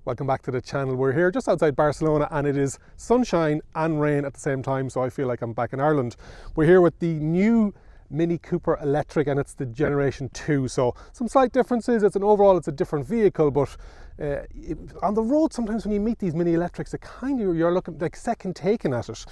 Welcome back to the channel. We're here just outside Barcelona and it is sunshine and rain at the same time, so I feel like I'm back in Ireland. We're here with the new Mini Cooper Electric and it's the Generation 2, so some slight differences. It's a different vehicle, but on the road sometimes when you meet these Mini Electrics, you're looking like second taking at it.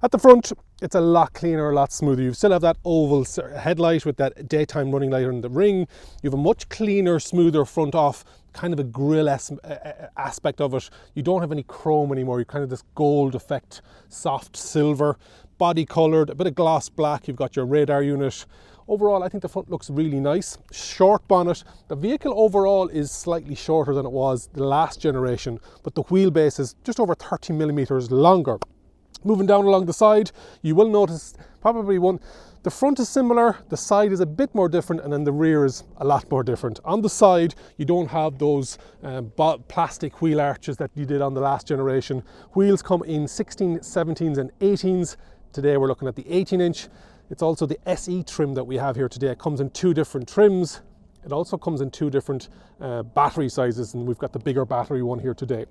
At the front, it's a lot cleaner, a lot smoother. You still have that oval headlight with that daytime running light on the ring. You have a much cleaner, smoother front off, kind of a grille aspect of it. You don't have any chrome anymore. You kind of this gold effect, soft silver, body coloured, a bit of gloss black. You've got your radar unit. Overall, I think the front looks really nice. Short bonnet. The vehicle overall is slightly shorter than it was the last generation, but the wheelbase is just over 30 millimeters longer. Moving down along the side, you will notice probably the front is similar, the side is a bit more different, and then the rear is a lot more different. On the side, you don't have those plastic wheel arches that you did on the last generation. Wheels come in 16, 17s and 18s. Today we're looking at the 18-inch. It's also the SE trim that we have here today. It comes in two different trims. It also comes in two different battery sizes, and we've got the bigger battery one here today.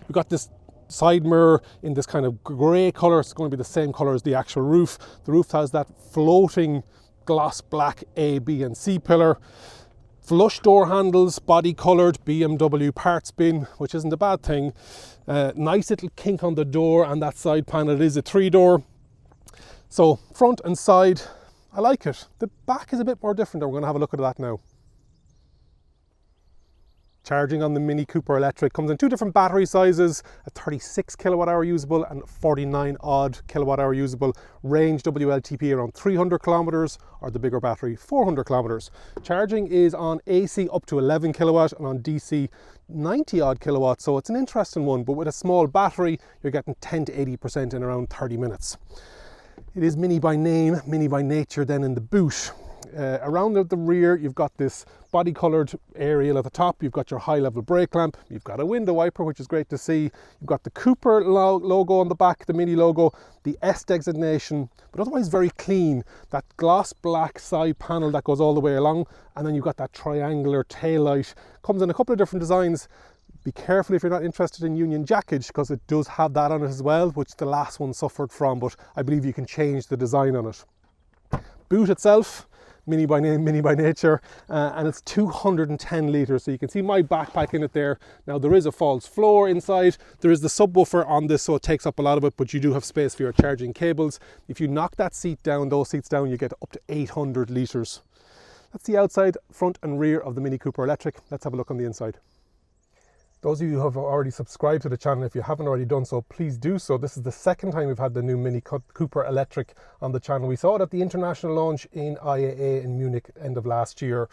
We've got this side mirror in this kind of grey colour. It's going to be the same colour as the actual roof. The roof has that floating gloss black A, B and C pillar. Flush door handles, body coloured, BMW parts bin, which isn't a bad thing. Nice little kink on the door, and that side panel, it is a 3-door. So front and side, I like it. The back is a bit more different, and we're going to have a look at that now. Charging on the Mini Cooper Electric comes in two different battery sizes, a 36 kilowatt hour usable and 49 odd kilowatt hour usable. Range WLTP around 300 kilometers, or the bigger battery 400 kilometers. Charging is on AC up to 11 kilowatt and on DC 90 odd kilowatts, so it's an interesting one, but with a small battery you're getting 10 to 80% in around 30 minutes. It is Mini by name, Mini by nature then in the boot. Around the rear, you've got this body coloured aerial at the top. You've got your high level brake lamp. You've got a window wiper, which is great to see. You've got the Cooper logo on the back, the Mini logo, the S designation, but otherwise very clean. That gloss black side panel that goes all the way along, and then you've got that triangular tail light. Comes in a couple of different designs. Be careful if you're not interested in Union jackage, because it does have that on it as well, which the last one suffered from, but I believe you can change the design on it. Boot itself, Mini by name, Mini by nature, and it's 210 litres, so you can see my backpack in it there. Now there is a false floor inside, there is the subwoofer on this, so it takes up a lot of it, but you do have space for your charging cables. If you knock that seat down, those seats down, you get up to 800 litres. That's the outside, front and rear of the Mini Cooper Electric. Let's have a look on the inside. Those of you who have already subscribed to the channel, if you haven't already done so, please do so. This is the second time we've had the new Mini Cooper Electric on the channel. We saw it at the international launch in IAA in Munich end of last year.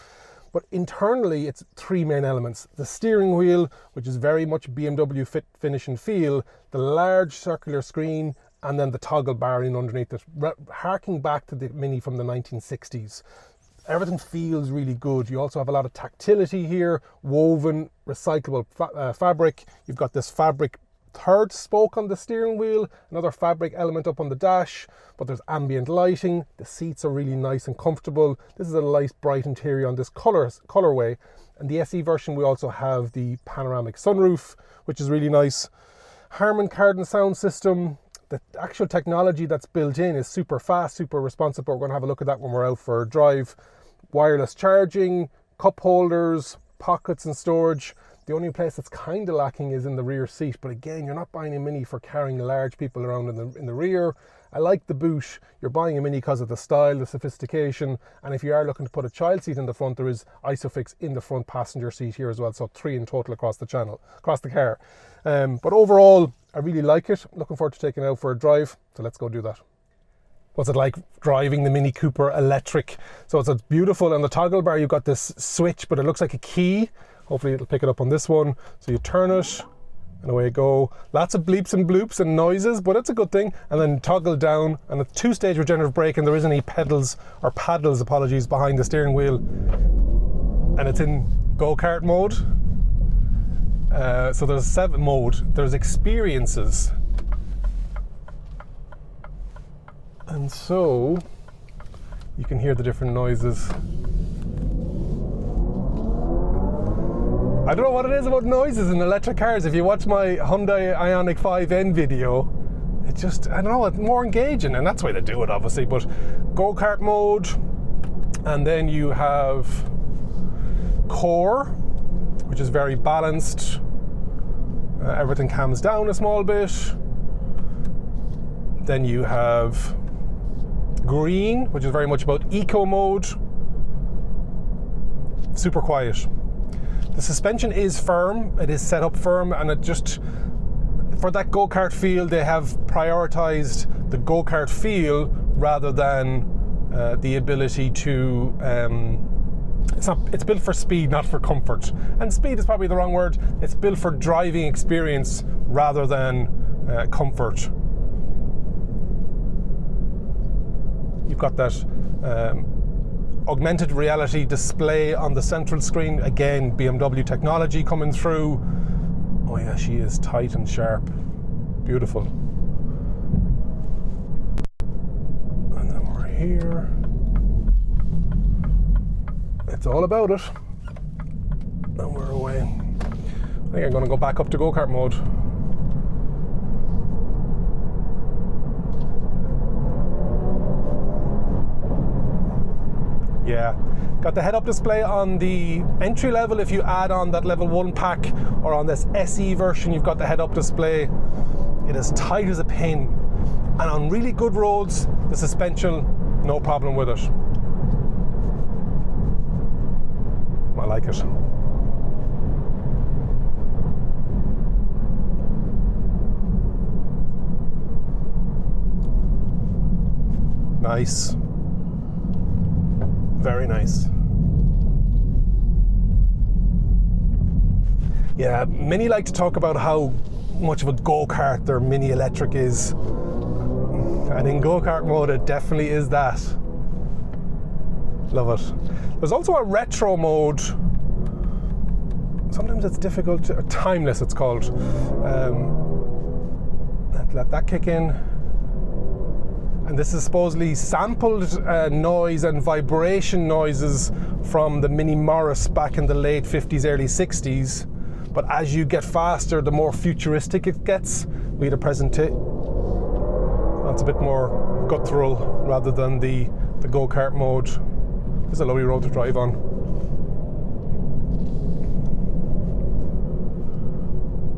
But internally, it's three main elements. The steering wheel, which is very much BMW fit, finish and feel, the large circular screen, and then the toggle bar in underneath it, harking back to the Mini from the 1960s. Everything feels really good. You also have a lot of tactility here, woven, recyclable fabric. You've got this fabric third spoke on the steering wheel, another fabric element up on the dash, but there's ambient lighting. The seats are really nice and comfortable. This is a light, bright interior on this colorway. And the SE version, we also have the panoramic sunroof, which is really nice. Harman Kardon sound system. The actual technology that's built in is super fast, super responsive, but we're going to have a look at that when we're out for a drive. Wireless charging, cup holders, pockets and storage. The only place that's kind of lacking is in the rear seat, but again, you're not buying a Mini for carrying large people around in the rear. I like the boot. You're buying a Mini because of the style, the sophistication, and if you are looking to put a child seat in the front, there is ISOFIX in the front passenger seat here as well, so 3 in total across the car. But overall, I really like it. Looking forward to taking it out for a drive, so let's go do that. What's it like driving the Mini Cooper Electric? So it's beautiful. On the toggle bar, you've got this switch, but it looks like a key. Hopefully it'll pick it up on this one. So you turn it, and away you go. Lots of bleeps and bloops and noises, but it's a good thing. And then toggle down, and a 2-stage regenerative brake, and there isn't any paddles, apologies, behind the steering wheel. And it's in go-kart mode. So there's 7 mode. There's experiences. And so you can hear the different noises. I don't know what it is about noises in electric cars. If you watch my Hyundai Ioniq 5N video, it's just, I don't know, it's more engaging, and that's the way they do it, obviously. But go-kart mode, and then you have core, which is very balanced. Everything calms down a small bit. Then you have green, which is very much about eco mode. Super quiet. The suspension is firm, it is set up firm, and it just, for that go-kart feel, they have prioritized the go-kart feel rather than the ability to, it's built for speed, not for comfort. And speed is probably the wrong word. It's built for driving experience rather than comfort. You've got that augmented reality display on the central screen. Again, BMW technology coming through. Oh yeah, she is tight and sharp. Beautiful. And then we're here. It's all about it. And we're away. I think I'm going to go back up to go-kart mode. Yeah, got the head-up display on the entry level. If you add on that level 1 pack, or on this SE version, you've got the head-up display. It is tight as a pin, and on really good roads, the suspension, no problem with it. I like it. Nice. Very nice. Yeah, many like to talk about how much of a go-kart their mini electric is. And in go-kart mode, it definitely is that. Love it. There's also a retro mode. Sometimes it's difficult to, timeless it's called. Let that kick in. And this is supposedly sampled noise and vibration noises from the Mini Morris back in the late 50s, early 60s. But as you get faster, the more futuristic it gets. We had a presentation. That's a bit more guttural rather than the go-kart mode. It's a lovely road to drive on.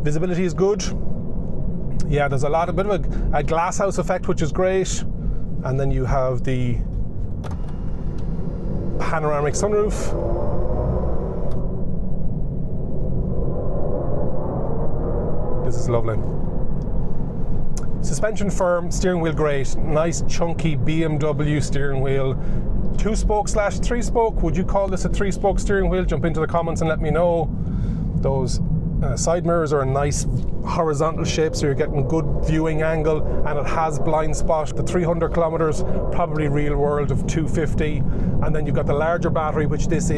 Visibility is good. Yeah, there's a bit of a glasshouse effect, which is great. And then you have the panoramic sunroof. This is lovely. Suspension firm, steering wheel great. Nice chunky BMW steering wheel. 2-spoke/3-spoke. Would you call this a 3-spoke steering wheel? Jump into the comments and let me know. Those side mirrors are a nice horizontal shape, so you're getting good viewing angle, and it has blind spot. The 300 kilometers, probably real world of 250. And then you've got the larger battery, which is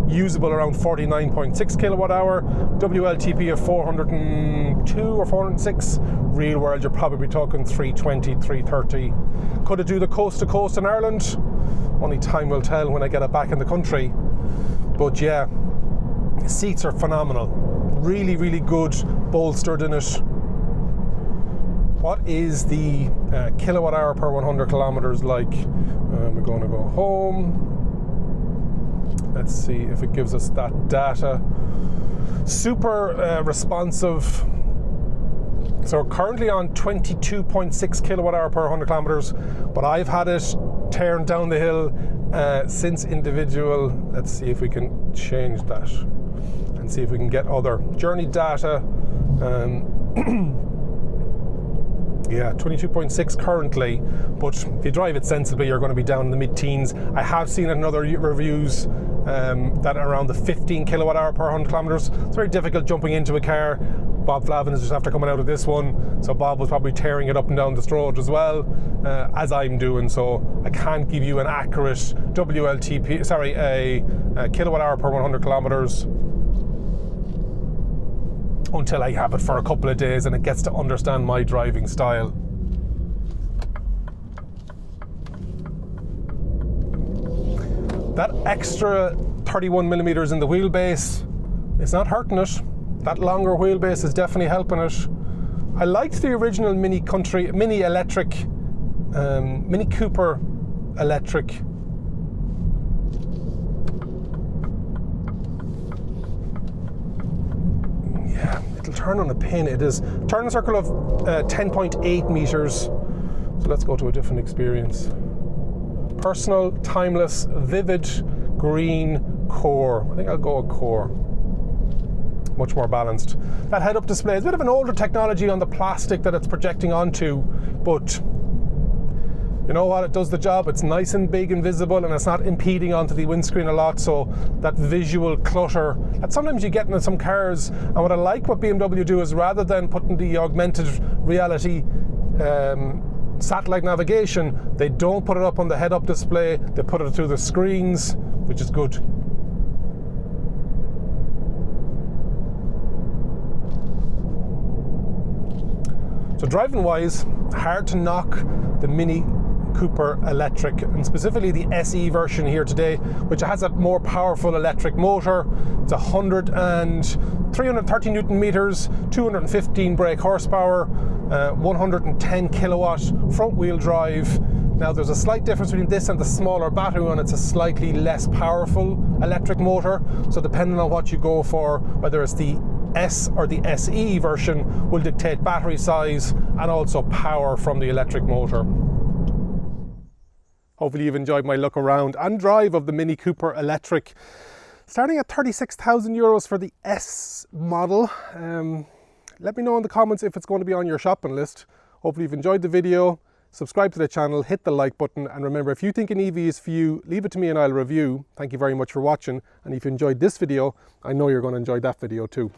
usable around 49.6 kilowatt hour. WLTP of 402 or 406. Real world, you're probably talking 320, 330. Could it do the coast to coast in Ireland? Only time will tell when I get it back in the country. But yeah, seats are phenomenal. Really, really good, bolstered in it. What is the kilowatt hour per 100 kilometers like? We're going to go home. Let's see if it gives us that data. Super responsive. So we're currently on 22.6 kilowatt hour per 100 kilometers, but I've had it tearing down the hill since individual. Let's see if we can change that. See if we can get other journey data. Yeah, 22.6 currently, but if you drive it sensibly, you're going to be down in the mid-teens. I have seen in other reviews that around the 15 kilowatt hour per 100 kilometers. It's very difficult jumping into a car. Bob Flavin is just after coming out of this one, so Bob was probably tearing it up and down this road as well, as I'm doing. So I can't give you an accurate WLTP, sorry, a kilowatt hour per 100 kilometers. Until I have it for a couple of days and it gets to understand my driving style. That extra 31 millimeters in the wheelbase It's not hurting it. That longer wheelbase is definitely helping it. I liked the original Mini Cooper electric. Yeah, it'll turn on a pin. It is turning circle of 10.8 meters. So let's go to a different experience. Personal, timeless, vivid, green, core. I think I'll go with core. Much more balanced. That head-up display is a bit of an older technology on the plastic that it's projecting onto, but you know what, it does the job. It's nice and big and visible, and it's not impeding onto the windscreen a lot, so that visual clutter that sometimes you get in some cars. And what I like what BMW do is, rather than putting the augmented reality satellite navigation, they don't put it up on the head-up display, they put it through the screens, which is good. So driving wise, hard to knock the Mini Cooper electric, and specifically the SE version here today, which has a more powerful electric motor. It's 330 Newton meters, 215 brake horsepower, 110 kilowatt front wheel drive. Now there's a slight difference between this and the smaller battery one. It's a slightly less powerful electric motor, so depending on what you go for, whether it's the S or the SE version, will dictate battery size and also power from the electric motor. Hopefully you've enjoyed my look around and drive of the Mini Cooper electric, starting at 36,000 euros for the S model. Let me know in the comments if it's going to be on your shopping list. Hopefully you've enjoyed the video. Subscribe to the channel, hit the like button, and remember, if you think an EV is for you, leave it to me and I'll review. Thank you very much for watching, and if you enjoyed this video, I know you're going to enjoy that video too.